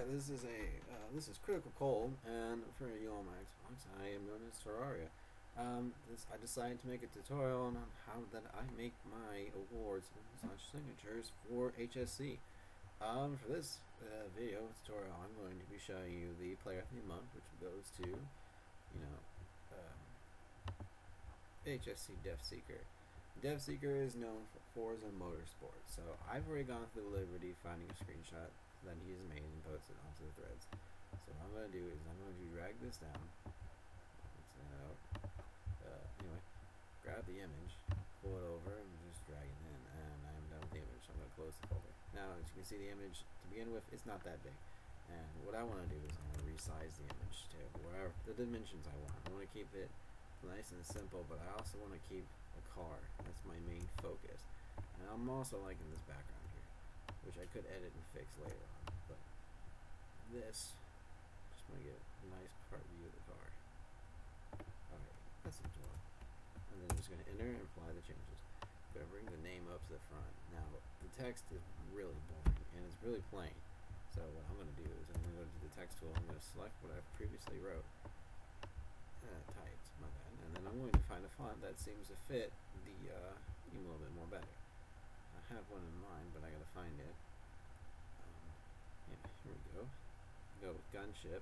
Alright, this is Critical Cold, and for you all my Xbox, I am known as Terraria. I decided to make a tutorial on how that I make my awards and signatures for HSC. For this video tutorial, I'm going to be showing you the player of the month, which goes to, HSC Dept Seeker. Dept Seeker is known for Forza Motorsport, so I've already gone through the liberty finding a screenshot that he has made and posted onto the threads. So what I'm going to do is I'm going to drag this down. Anyway, grab the image, pull it over, and just drag it in, and I'm done with the image. So I'm going to close the folder. Now, as you can see, the image to begin with, it's not that big. And what I want to do is I want to resize the image to wherever the dimensions I want. I want to keep it nice and simple, but I also want to keep a car. That's my main focus. And I'm also liking this background here, which I could edit and fix later on. But this, just want to get a nice part view of the car. Alright, that's enjoy. And then I'm just going to enter and apply the changes. I'm going to bring the name up to the front. Now, the text is really boring, and it's really plain. So what I'm going to do is I'm going to go to the text tool. I'm going to select what I've previously wrote. Typed, my bad. And then I'm going to find a font that seems to fit the theme a little bit more better. I have one in mind, but I got to find it. Yeah, here we go. Go with Gunship.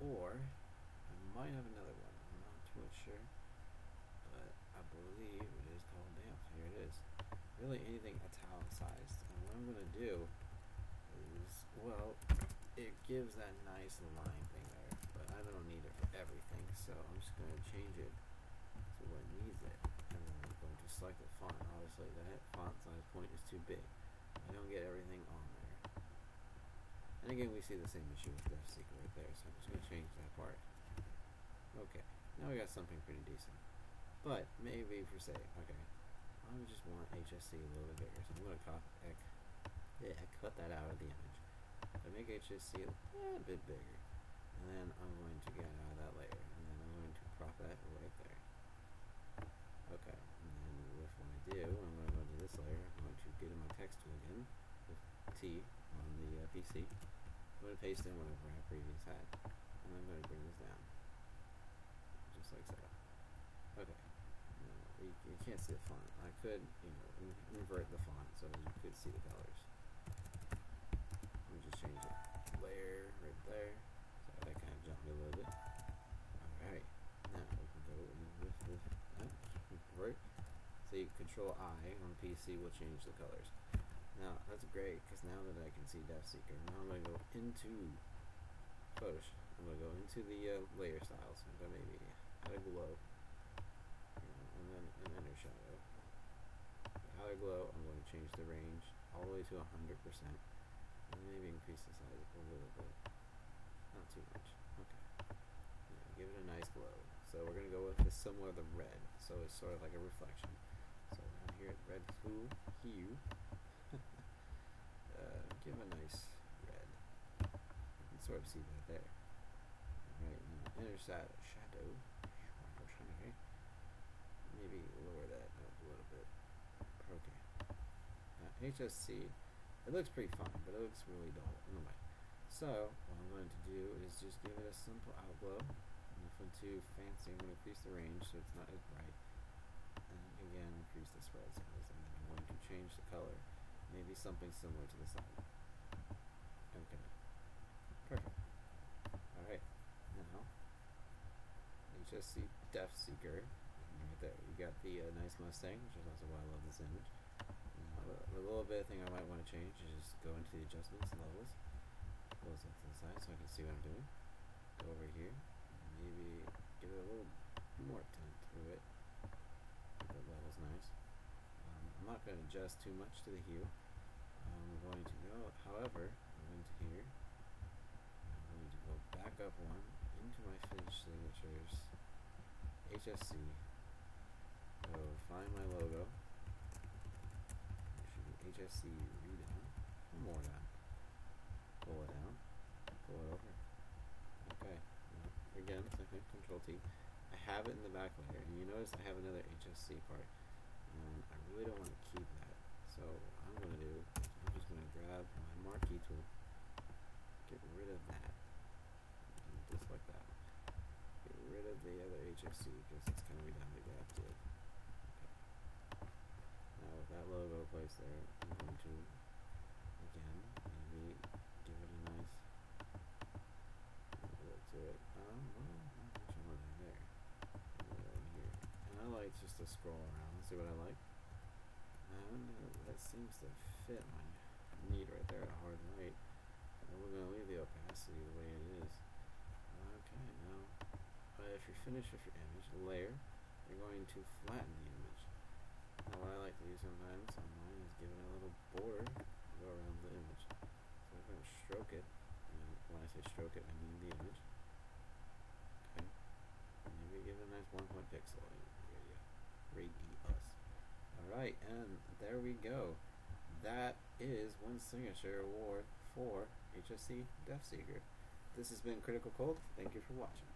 Or I might have another one. I'm not too much sure, but I believe it is called Dept. Here it is. Really anything italicized. And what I'm going to do is, well, it gives that nice line thing there, but I don't need it for everything, so I'm just going to change it to what needs it. And then I'm going to select the font. Obviously, that font size point is too big. I don't get everything on there. And again, we see the same issue with Dept Seeker right there, so I'm just going to change that part. Okay, now we got something pretty decent. But maybe for say, okay, I just want HSC a little bit bigger, so I'm going to cut that out of the image. I make HSC a little bit bigger, and then I'm going to get out of that layer, and then I'm going to prop that right there. Okay, and then with what I do, I'm going to go to this layer. I'm going to get in my text tool again with T on the PC. I'm going to paste in whatever I previously had, and I'm going to bring this down, just like so. Okay, now you can't see the font. I could, invert the font so you could see the colors. Let me just change the layer right there. So that kind of jumped me a little bit. Alright, now we can go with that. Right. See, Control I on PC will change the colors. Now, that's great, because now that I can see Dept Seeker, now I'm going to go into Photoshop. I'm going to go into the layer styles. I'm going to maybe add a glow. And then an inner shadow. Outer glow, I'm going to change the range all the way to 100%. And maybe increase the size a little bit. Not too much. Okay. Yeah, give it a nice glow. So we're going to go with this similar to red. So it's sort of like a reflection. So down here, red hue. Give a nice red. You can sort of see that there. Alright, now inner shadow. Maybe lower that up a little bit. Okay. Now HSC. It looks pretty fun, but it looks really dull in a way. So, what I'm going to do is just give it a simple outglow. Nothing too fancy. I'm going to increase the range so it's not as bright. And again, increase the spread size. And then I'm going to change the color. Maybe something similar to the side. Okay. Perfect. Alright. Now, HSC Dept Seeker. Right there. You got the nice Mustang, which is also why I love this image. The little bit of thing I might want to change is just go into the adjustments and levels, close up to the side so I can see what I'm doing. Go over here, and maybe give it a little more tint to it. Make the levels nice. I'm not going to adjust too much to the hue. I'm going to go, however, I'm going to here. I'm going to go back up one into my finished signatures, HSC. Go find my logo. HSC redown, one more down, pull it down, pull it over. Okay, now, again, second, Control T. I have it in the back layer, and you notice I have another HSC part, and I really don't want to keep that. So what I'm going to do is I'm just going to grab my marquee tool, get rid of that. Just like that. Get rid of the other HSC because it's kind of redundant. Okay. Now with that logo placed there, I'm going to again maybe give it a nice look to it. Well, not much more than there. Right here. And I like just to scroll around and see what I like. And that seems to fit my need right there, a hard light. And we're going to leave the opacity the way it is. Okay, now if you're finished with your image layer, you're going to flatten the image. Now what I like to do sometimes on mine is give it a little border to go around the image. So I'm going to stroke it, and when I say stroke it, I mean the image. Okay, and maybe give it a nice 1 point pixel radius. Alright, and there we go. That is one signature award for HSC Dept Seeker. This has been Critical Cold. Thank you for watching.